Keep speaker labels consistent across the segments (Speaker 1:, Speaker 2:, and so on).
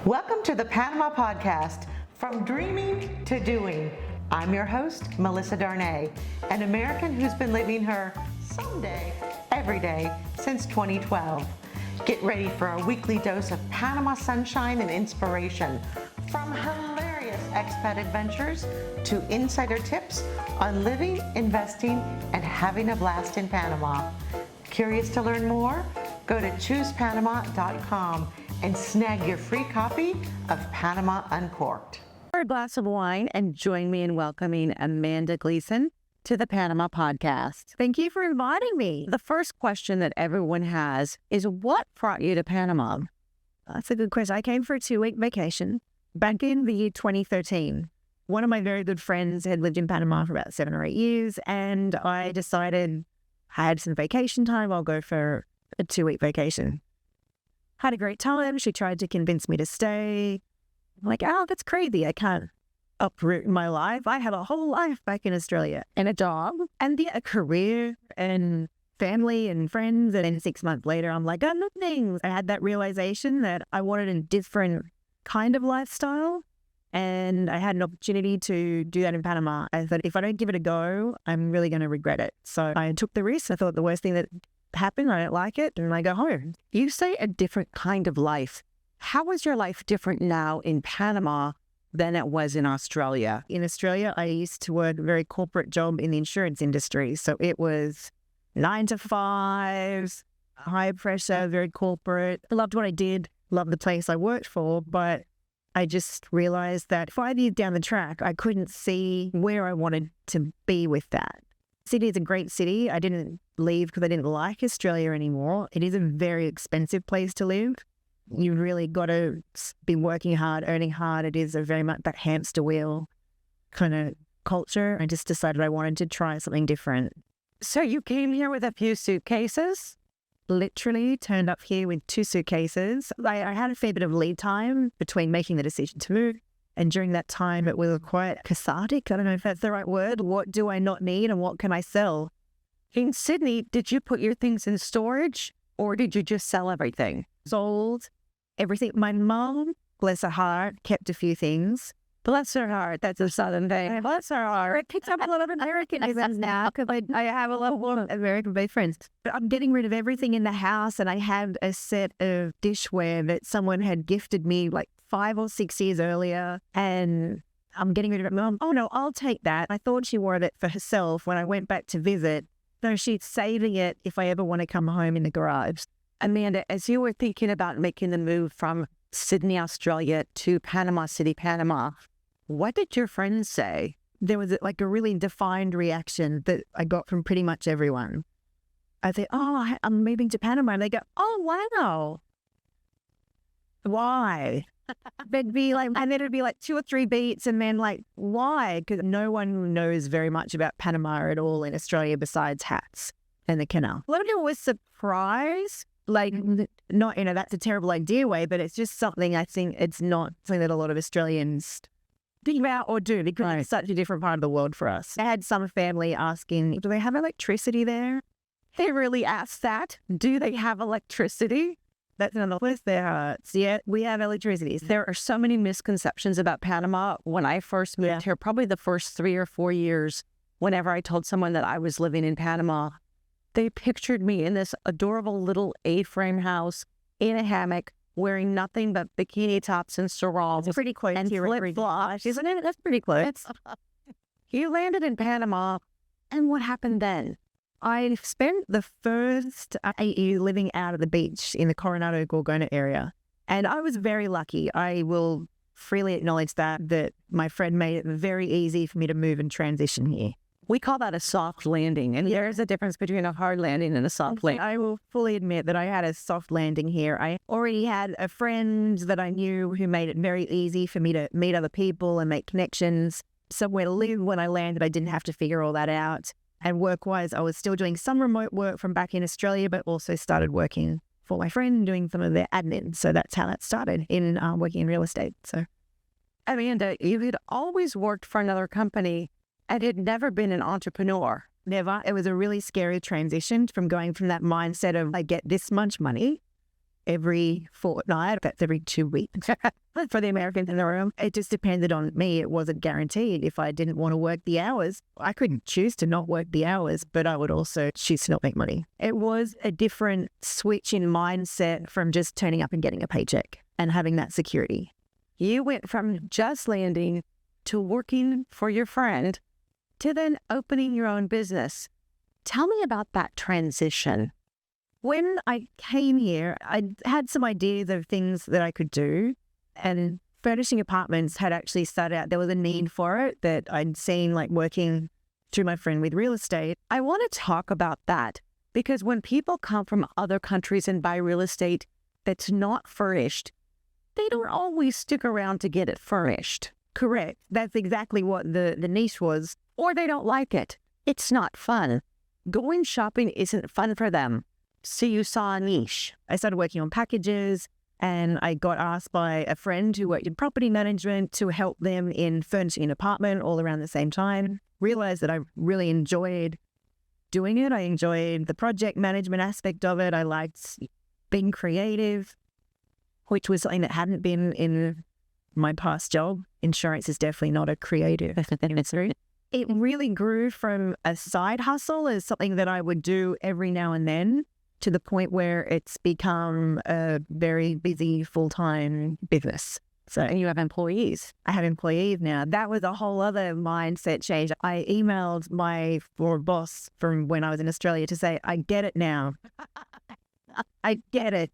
Speaker 1: Welcome to the Panama Podcast, From Dreaming to Doing. I'm your host, Melissa Darnay, an American who's been living her someday, every day since 2012. Get ready for a weekly dose of Panama sunshine and inspiration, from hilarious expat adventures to insider tips on living, investing, and having a blast in Panama. Curious to learn more? Go to choosepanama.com and snag your free copy of Panama Uncorked.
Speaker 2: For a glass of wine and join me in welcoming Amanda Gleeson to the Panama Podcast.
Speaker 3: Thank you for inviting me.
Speaker 2: The first question that everyone has is, what brought you to Panama?
Speaker 3: That's a good question. I came for a 2-week vacation back in the year 2013. One of my very good friends had lived in Panama for about 7 or 8 years, and I decided I had some vacation time. I'll go for a 2-week vacation. Had a great time. She tried to convince me to stay. I'm like, oh, that's crazy. I can't uproot my life. I have a whole life back in Australia and a job and a career and family and friends. And then 6 months later, I'm like, oh, nothing. I had that realization that I wanted a different kind of lifestyle. And I had an opportunity to do that in Panama. I thought, if I don't give it a go, I'm really going to regret it. So I took the risk. I thought the worst thing that happened, I don't like it, and I go home.
Speaker 2: You say a different kind of life. How is your life different now in Panama than it was in Australia?
Speaker 3: In Australia, I used to work a very corporate job in the insurance industry. So it was 9 to 5, high pressure, very corporate. I loved what I did, loved the place I worked for, but I just realized that 5 years down the track, I couldn't see where I wanted to be with that. Sydney is a great city. I didn't leave because I didn't like Australia anymore. It is a very expensive place to live. You really got to be working hard, earning hard. It is a very much that hamster wheel kind of culture. I just decided I wanted to try something different.
Speaker 2: So you came here with a few suitcases?
Speaker 3: Literally turned up here with 2 suitcases. I had a fair bit of lead time between making the decision to move. And during that time, it was quite cathartic. I don't know if that's the right word. What do I not need and what can I sell?
Speaker 2: In Sydney, did you put your things in storage or did you just sell everything?
Speaker 3: Sold everything. My mom, bless her heart, kept a few things.
Speaker 2: Bless her heart. That's a Southern thing.
Speaker 3: Bless her heart. I picked up a lot of American accents now because I have a lot of American-based friends. But I'm getting rid of everything in the house, and I had a set of dishware that someone had gifted me like 5 or 6 years earlier, and I'm getting rid of it. Mom, oh no, I'll take that. I thought she wanted it for herself when I went back to visit. So she's saving it if I ever want to come home in the garage.
Speaker 2: Amanda, as you were thinking about making the move from Sydney, Australia to Panama City, Panama, what did your friends say?
Speaker 3: There was like a really defined reaction that I got from pretty much everyone. I said, oh, I'm moving to Panama. And they go, oh, wow. Why? They'd be like, and then it'd be like 2 or 3 beats, and then like, why? Because no one knows very much about Panama at all in Australia besides hats and the canal. A lot of people were surprised, like, not, that's a terrible idea way, but it's just something I think it's not something that a lot of Australians think about or do, because it's such a different part of the world for us. I had some family asking, do they have electricity there?
Speaker 2: They really asked that. Do they have electricity?
Speaker 3: That's another place their hearts. Yeah, we have electricity.
Speaker 2: There are so many misconceptions about Panama. When I first moved here, probably the first 3 or 4 years, whenever I told someone that I was living in Panama, they pictured me in this adorable little A-frame house in a hammock, wearing nothing but bikini tops and sarongs.
Speaker 3: It's pretty close
Speaker 2: and
Speaker 3: to your
Speaker 2: flip-flops.
Speaker 3: Isn't it? That's pretty close.
Speaker 2: You landed in Panama, and what happened then?
Speaker 3: I spent the first 8 years living out of the beach in the Coronado Gorgona area. And I was very lucky. I will freely acknowledge that my friend made it very easy for me to move and transition here.
Speaker 2: We call that a soft landing. And there's a difference between a hard landing and a soft landing.
Speaker 3: I will fully admit that I had a soft landing here. I already had a friend that I knew who made it very easy for me to meet other people and make connections. Somewhere to live when I landed, I didn't have to figure all that out. And work-wise, I was still doing some remote work from back in Australia, but also started working for my friend, doing some of their admin. So that's how that started, in working in real estate. So,
Speaker 2: Amanda, you had always worked for another company and had never been an entrepreneur.
Speaker 3: Never. It was a really scary transition from going from that mindset of I get this much money every fortnight. That's every 2 weeks for the Americans in the room. It just depended on me. It wasn't guaranteed. If I didn't want to work the hours, I couldn't choose to not work the hours, but I would also choose to not make money. It was a different switch in mindset from just turning up and getting a paycheck and having that security.
Speaker 2: You went from just landing to working for your friend to then opening your own business. Tell me about that transition.
Speaker 3: When I came here, I had some ideas of things that I could do, and furnishing apartments had actually started out. There was a need for it that I'd seen, like working through my friend with real estate.
Speaker 2: I want to talk about that because when people come from other countries and buy real estate that's not furnished, they don't always stick around to get it furnished.
Speaker 3: Correct. That's exactly what the niche was.
Speaker 2: Or they don't like it. It's not fun. Going shopping isn't fun for them. So you saw a niche.
Speaker 3: I started working on packages, and I got asked by a friend who worked in property management to help them in furnishing an apartment all around the same time. Realized that I really enjoyed doing it. I enjoyed the project management aspect of it. I liked being creative, which was something that hadn't been in my past job. Insurance is definitely not a creative industry. It really grew from a side hustle as something that I would do every now and then to the point where it's become a very busy full-time business.
Speaker 2: And you have employees.
Speaker 3: I have employees now. That was a whole other mindset change. I emailed my former boss from when I was in Australia to say, I get it now. I get it.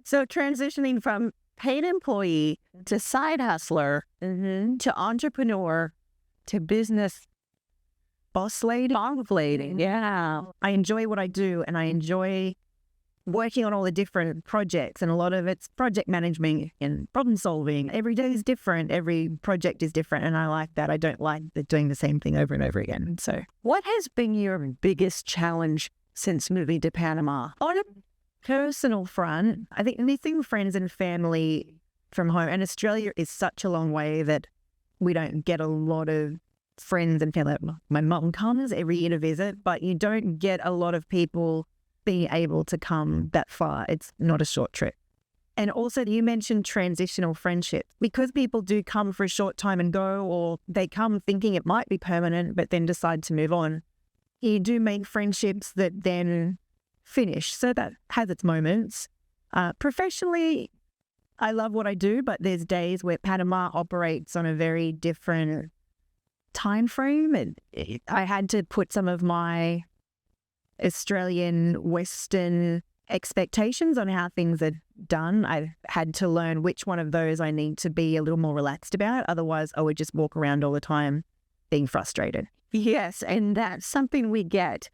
Speaker 2: So transitioning from paid employee to side hustler to entrepreneur to business
Speaker 3: boss lady.
Speaker 2: Yeah.
Speaker 3: I enjoy what I do, and I enjoy working on all the different projects, and a lot of it's project management and problem solving. Every day is different. Every project is different, and I like that. I don't like doing the same thing over and over again. So
Speaker 2: what has been your biggest challenge since moving to Panama?
Speaker 3: On a personal front, I think missing friends and family from home, and Australia is such a long way that we don't get a lot of friends and family. My mum comes every year to visit, but you don't get a lot of people being able to come that far. It's not a short trip. And also, you mentioned transitional friendships. Because people do come for a short time and go, or they come thinking it might be permanent, but then decide to move on. You do make friendships that then finish. So that has its moments. Professionally, I love what I do, but there's days where Panama operates on a very different time frame, and I had to put some of my Australian Western expectations on how things are done. I had to learn which one of those I need to be a little more relaxed about. Otherwise, I would just walk around all the time being frustrated.
Speaker 2: Yes, and that's something we get.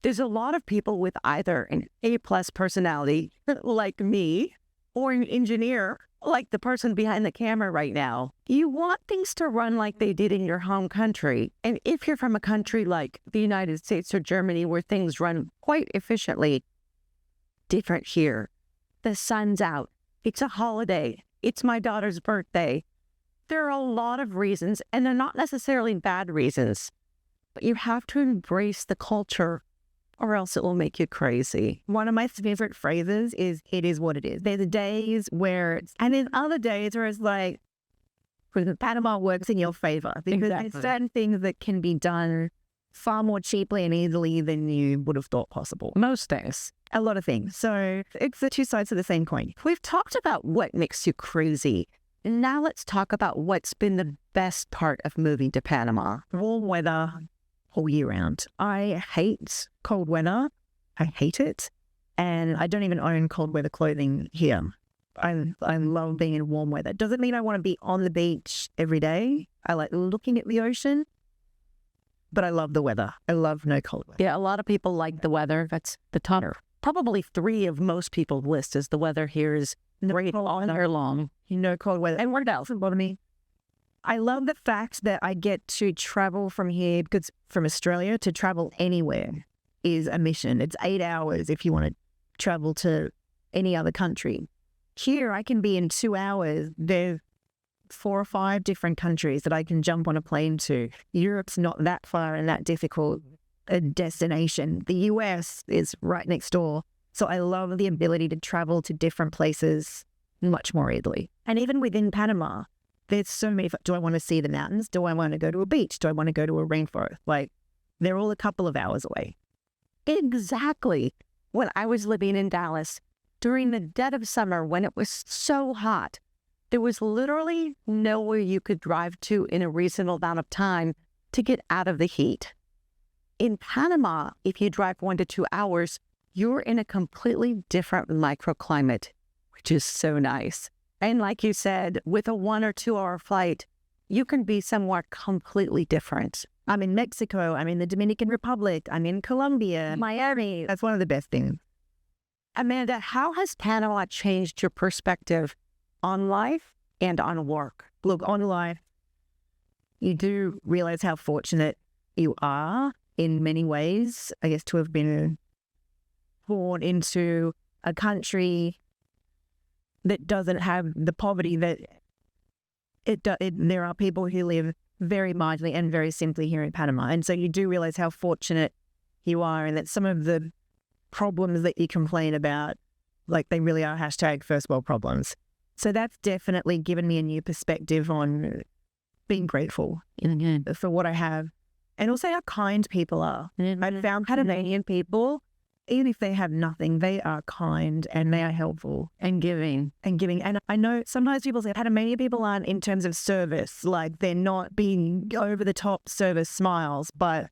Speaker 2: There's a lot of people with either an A+ personality, like me, or an engineer, like the person behind the camera right now. You want things to run like they did in your home country. And if you're from a country like the United States or Germany where things run quite efficiently, different here. The sun's out. It's a holiday. It's my daughter's birthday. There are a lot of reasons, and they're not necessarily bad reasons. But you have to embrace the culture or else it will make you crazy.
Speaker 3: One of my favorite phrases is, it is what it is. There's days where and then other days where it's like, Panama works in your favor. Because there's certain things that can be done far more cheaply and easily than you would have thought possible.
Speaker 2: Most things.
Speaker 3: A lot of things. So it's the two sides of the same coin.
Speaker 2: We've talked about what makes you crazy. Now let's talk about what's been the best part of moving to Panama.
Speaker 3: Warm weather all year round. I hate cold weather. I hate it. And I don't even own cold weather clothing here. I love being in warm weather. Doesn't mean I want to be on the beach every day. I like looking at the ocean, but I love the weather. I love no cold weather.
Speaker 2: Yeah, a lot of people like the weather. That's the top. Probably 3 of most people's list is the weather here is great all year long.
Speaker 3: No cold weather.
Speaker 2: And what else?
Speaker 3: Bother me. I love the fact that I get to travel from here, because from Australia to travel anywhere is a mission. It's 8 hours if you want to travel to any other country. Here, I can be in 2 hours. There's 4 or 5 different countries that I can jump on a plane to. Europe's not that far and that difficult a destination. The US is right next door. So I love the ability to travel to different places much more easily. And even within Panama, there's so many. Do I want to see the mountains? Do I want to go to a beach? Do I want to go to a rainforest? Like, they're all a couple of hours away.
Speaker 2: Exactly. When I was living in Dallas, during the dead of summer, when it was so hot, there was literally nowhere you could drive to in a reasonable amount of time to get out of the heat. In Panama, if you drive 1 to 2 hours, you're in a completely different microclimate, which is so nice. And like you said, with a 1 or 2 hour flight, you can be somewhere completely different.
Speaker 3: I'm in Mexico. I'm in the Dominican Republic. I'm in Colombia, Miami. That's one of the best things.
Speaker 2: Amanda, how has Panama changed your perspective on life and on work?
Speaker 3: Look, on life, you do realize how fortunate you are in many ways, I guess, to have been born into a country that doesn't have the poverty that there are people who live very marginally and very simply here in Panama. And so you do realize how fortunate you are, and that some of the problems that you complain about, like, they really are hashtag first world problems. So that's definitely given me a new perspective on being grateful for what I have, and also how kind people are. I've found Panamanian people, even if they have nothing, they are kind and they are helpful
Speaker 2: And giving.
Speaker 3: And I know sometimes people say Panamanian people aren't, in terms of service, like, they're not being over the top service smiles, but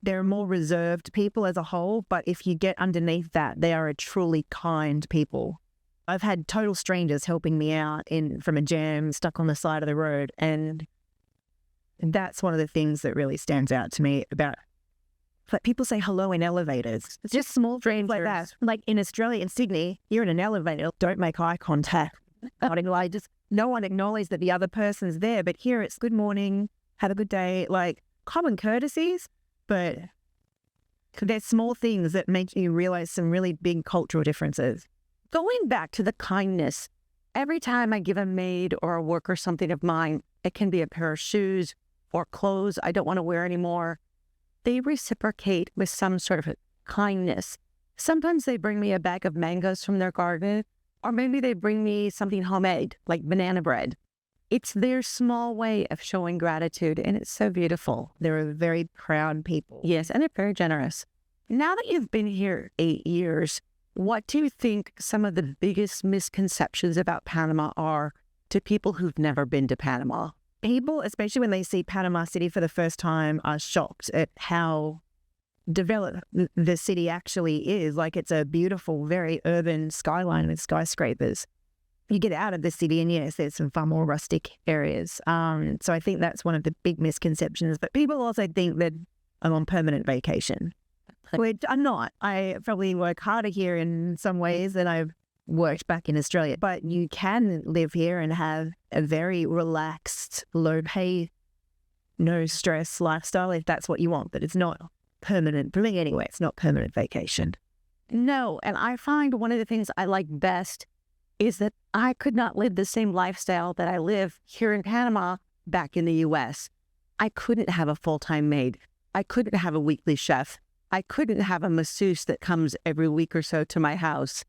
Speaker 3: they're more reserved people as a whole. But if you get underneath that, they are a truly kind people. I've had total strangers helping me out from a jam stuck on the side of the road. And that's one of the things that really stands out to me about, like, people say hello in elevators. It's just small things like that. Like in Australia, in Sydney, you're in an elevator, don't make eye contact. No one acknowledges that the other person's there. But here it's good morning, have a good day, like common courtesies. But there's small things that make you realize some really big cultural differences.
Speaker 2: Going back to the kindness, every time I give a maid or a worker something of mine, it can be a pair of shoes or clothes I don't want to wear anymore, they reciprocate with some sort of kindness. Sometimes they bring me a bag of mangoes from their garden, or maybe they bring me something homemade, like banana bread. It's their small way of showing gratitude, and it's so beautiful.
Speaker 3: They're a very proud people.
Speaker 2: Yes, and they're very generous. Now that you've been here 8 years, what do you think some of the biggest misconceptions about Panama are to people who've never been to Panama?
Speaker 3: People, especially when they see Panama City for the first time, are shocked at how developed the city actually is. Like, it's a beautiful, very urban skyline with skyscrapers. You get out of the city and yes, there's some far more rustic areas. So I think that's one of the big misconceptions. But people also think that I'm on permanent vacation, which I'm not. I probably work harder here in some ways than I've worked back in Australia. But you can live here and have a very relaxed, low pay, no stress lifestyle if that's what you want. But it's not permanent. For me anyway, it's not permanent vacation.
Speaker 2: No, and I find one of the things I like best is that I could not live the same lifestyle that I live here in Panama back in the U.S. I couldn't have a full-time maid. I couldn't have a weekly chef. I couldn't have a masseuse that comes every week or so to my house.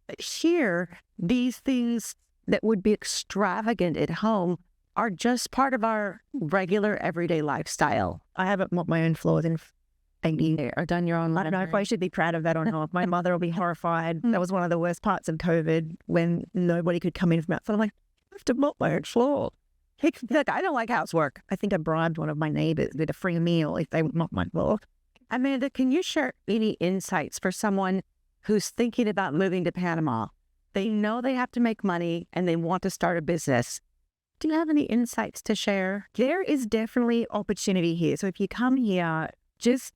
Speaker 2: But here, these things that would be extravagant at home are just part of our regular everyday lifestyle.
Speaker 3: I haven't mopped my own floors in 8 years.
Speaker 2: Or done your own
Speaker 3: I don't know if I should be proud of that or not. My mother will be horrified. That was one of the worst parts of COVID, when nobody could come in from outside. I'm like, I have to mop my own floor.
Speaker 2: Look, I don't like housework.
Speaker 3: I think I bribed one of my neighbors with a free meal if they would mop my floor.
Speaker 2: Amanda, can you share any insights for someone who's thinking about moving to Panama? They know they have to make money and they want to start a business. Do you have any insights to share?
Speaker 3: There is definitely opportunity here. So if you come here, just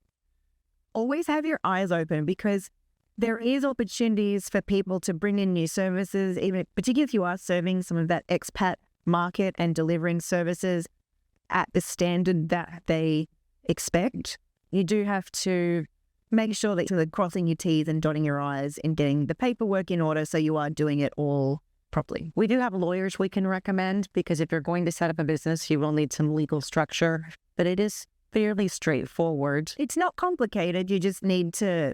Speaker 3: always have your eyes open, because there is opportunities for people to bring in new services, even particularly if you are serving some of that expat market and delivering services at the standard that they expect. You do have to make sure that you're crossing your T's and dotting your I's and getting the paperwork in order so you are doing it all properly.
Speaker 2: We do have lawyers we can recommend, because if you're going to set up a business, you will need some legal structure, but it is fairly straightforward.
Speaker 3: It's not complicated. You just need to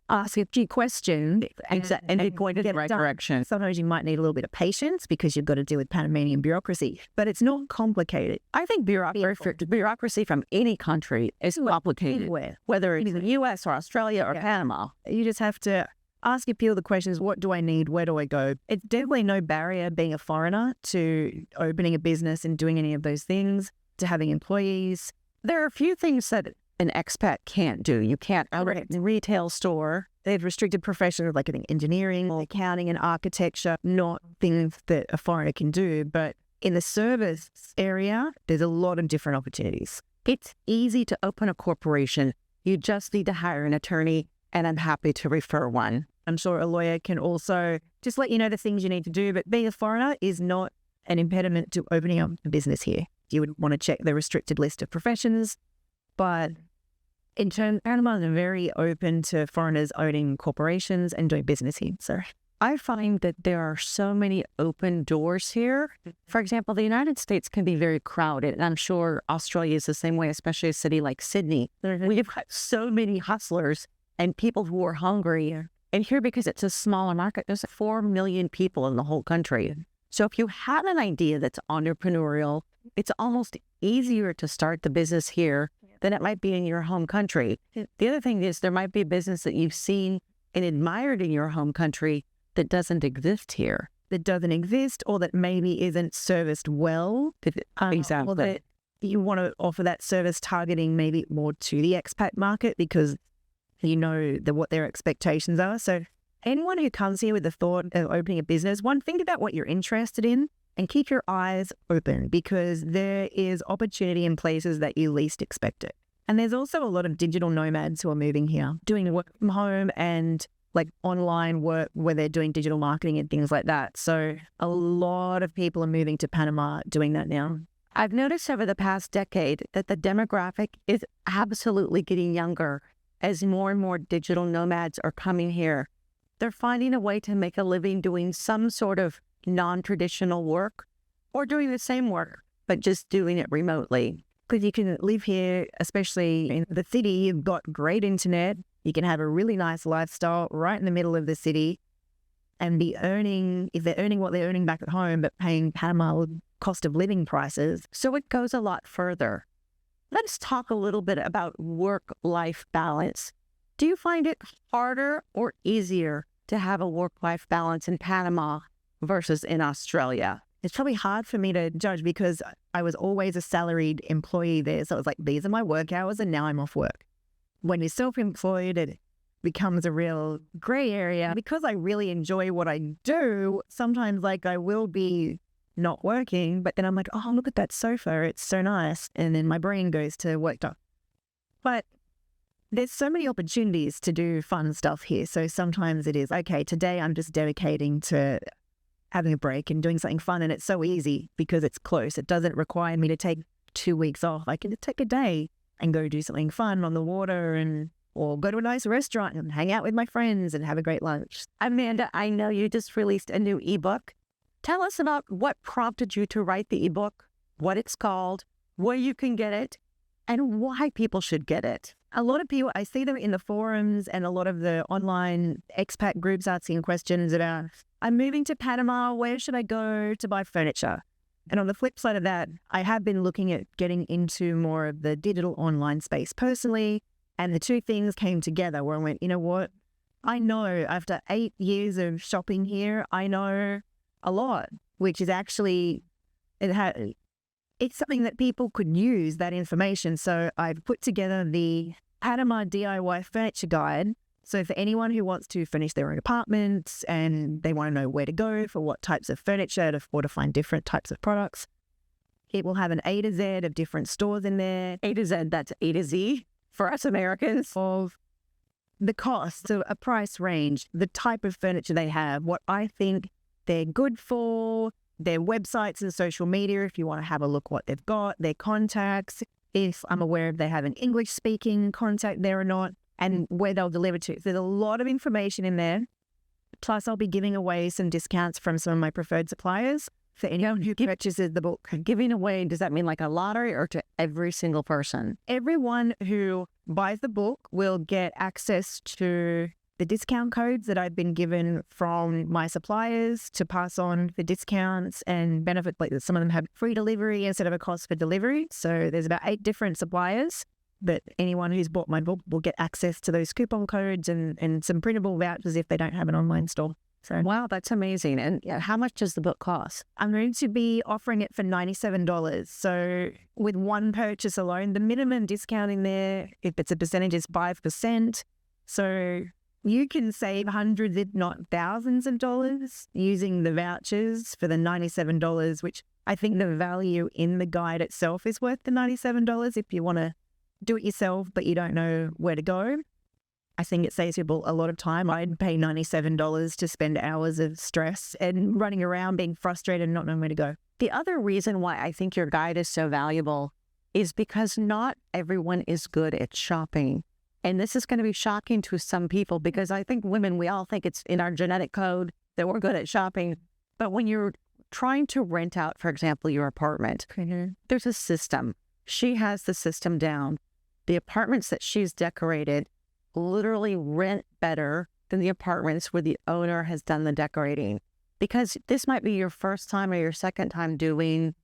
Speaker 3: ask a few questions
Speaker 2: and be pointed in the right direction.
Speaker 3: Sometimes you might need a little bit of patience because you've got to deal with Panamanian bureaucracy, but it's not complicated.
Speaker 2: I think bureaucracy from any country is complicated,
Speaker 3: Anywhere.
Speaker 2: whether it's the U.S. or Australia or Panama.
Speaker 3: You just have to ask a few of the questions. What do I need? Where do I go? It's definitely no barrier being a foreigner to opening a business and doing any of those things, to having employees.
Speaker 2: There are a few things that an expat can't do. You can't operate a retail store.
Speaker 3: They have restricted professions like I think engineering, accounting and architecture, not things that a foreigner can do. But in the service area, there's a lot of different opportunities.
Speaker 2: It's easy to open a corporation. You just need to hire an attorney, and I'm happy to refer one.
Speaker 3: I'm sure a lawyer can also just let you know the things you need to do, but being a foreigner is not an impediment to opening up a business here. You would want to check the restricted list of professions, but in turn, Panama is very open to foreigners owning corporations and doing business here. So
Speaker 2: I find that there are so many open doors here. For example, the United States can be very crowded, and I'm sure Australia is the same way, especially a city like Sydney. We've got so many hustlers and people who are hungry. And here, because it's a smaller market, there's 4 million people in the whole country. So if you have an idea that's entrepreneurial, it's almost easier to start the business here than it might be in your home country. The other thing is there might be a business that you've seen and admired in your home country that doesn't exist here.
Speaker 3: That doesn't exist, or that maybe isn't serviced well.
Speaker 2: Exactly.
Speaker 3: Or that you want to offer that service targeting maybe more to the expat market because you know what their expectations are. So anyone who comes here with the thought of opening a business, one, think about what you're interested in and keep your eyes open because there is opportunity in places that you least expect it. And there's also a lot of digital nomads who are moving here, doing work from home and like online work where they're doing digital marketing and things like that. So a lot of people are moving to Panama doing that now.
Speaker 2: I've noticed over the past decade that the demographic is absolutely getting younger as more and more digital nomads are coming here. They're finding a way to make a living doing some sort of non-traditional work or doing the same work, but just doing it remotely.
Speaker 3: Because you can live here, especially in the city, you've got great internet. You can have a really nice lifestyle right in the middle of the city and be earning, if they're earning what they're earning back at home, but paying Panama cost of living prices.
Speaker 2: So it goes a lot further. Let's talk a little bit about work-life balance. Do you find it harder or easier to have a work-life balance in Panama versus in Australia?
Speaker 3: It's probably hard for me to judge because I was always a salaried employee there. So it was like, these are my work hours and now I'm off work. When you're self-employed, it becomes a real gray area. Because I really enjoy what I do, sometimes like I will be not working, but then I'm like, oh, look at that sofa. It's so nice. And then my brain goes to work stuff. But there's so many opportunities to do fun stuff here. So sometimes it is, okay, today I'm just dedicating to having a break and doing something fun. And it's so easy because it's close. It doesn't require me to take 2 weeks off. I can just take a day and go do something fun on the water or go to a nice restaurant and hang out with my friends and have a great lunch.
Speaker 2: Amanda, I know you just released a new ebook. Tell us about what prompted you to write the ebook, what it's called, where you can get it, and why people should get it.
Speaker 3: A lot of people, I see them in the forums and a lot of the online expat groups asking questions about, I'm moving to Panama, where should I go to buy furniture? And on the flip side of that, I have been looking at getting into more of the digital online space personally. And the two things came together where I went, you know what? I know after 8 years of shopping here, I know a lot, which is actually, it's something that people could use, that information. So I've put together the Panama DIY Furniture Guide. So for anyone who wants to furnish their own apartments and they want to know where to go for what types of furniture or to find different types of products, it will have an A to Z of different stores in there.
Speaker 2: A to Z, that's A to Z for us Americans.
Speaker 3: Of the cost, so a price range, the type of furniture they have, what I think they're good for, their websites and social media if you want to have a look what they've got, their contacts, if I'm aware if they have an English-speaking contact there or not, and where they'll deliver to. There's a lot of information in there. Plus, I'll be giving away some discounts from some of my preferred suppliers for anyone who purchases the book.
Speaker 2: Giving away, does that mean like a lottery or to every single person?
Speaker 3: Everyone who buys the book will get access to the discount codes that I've been given from my suppliers to pass on for discounts and benefit. Like some of them have free delivery instead of a cost for delivery. So there's about 8 different suppliers, but anyone who's bought my book will get access to those coupon codes and some printable vouchers if they don't have an online store. So
Speaker 2: Wow, that's amazing. And how much does the book cost?
Speaker 3: I'm going to be offering it for $97. So with one purchase alone, the minimum discount in there, if it's a percentage, is 5%. So you can save hundreds, if not thousands of dollars using the vouchers for the $97, which I think the value in the guide itself is worth the $97 if you want to do it yourself, but you don't know where to go. I think it saves people a lot of time. I'd pay $97 to spend hours of stress and running around being frustrated and not knowing where to go.
Speaker 2: The other reason why I think your guide is so valuable is because not everyone is good at shopping. And this is going to be shocking to some people because I think women, we all think it's in our genetic code that we're good at shopping. But when you're trying to rent out, for example, your apartment, there's a system. She has the system down. The apartments that she's decorated literally rent better than the apartments where the owner has done the decorating. Because this might be your first time or your second time doing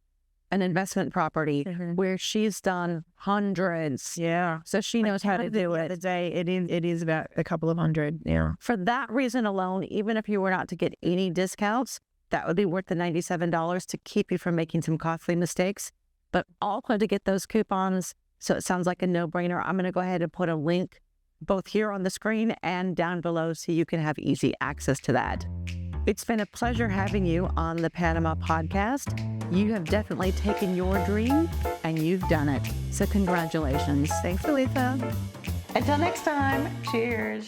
Speaker 2: an investment property where she's done hundreds.
Speaker 3: Yeah.
Speaker 2: So she knows how to do it.
Speaker 3: The day it is about a couple of hundred. Yeah.
Speaker 2: For that reason alone, even if you were not to get any discounts, that would be worth the $97 to keep you from making some costly mistakes. But also to get those coupons, so it sounds like a no-brainer. I'm going to go ahead and put a link both here on the screen and down below so you can have easy access to that. It's been a pleasure having you on the Panama podcast. You have definitely taken your dream and you've done it. So congratulations.
Speaker 3: Thanks, Alyssa.
Speaker 1: Until next time, cheers.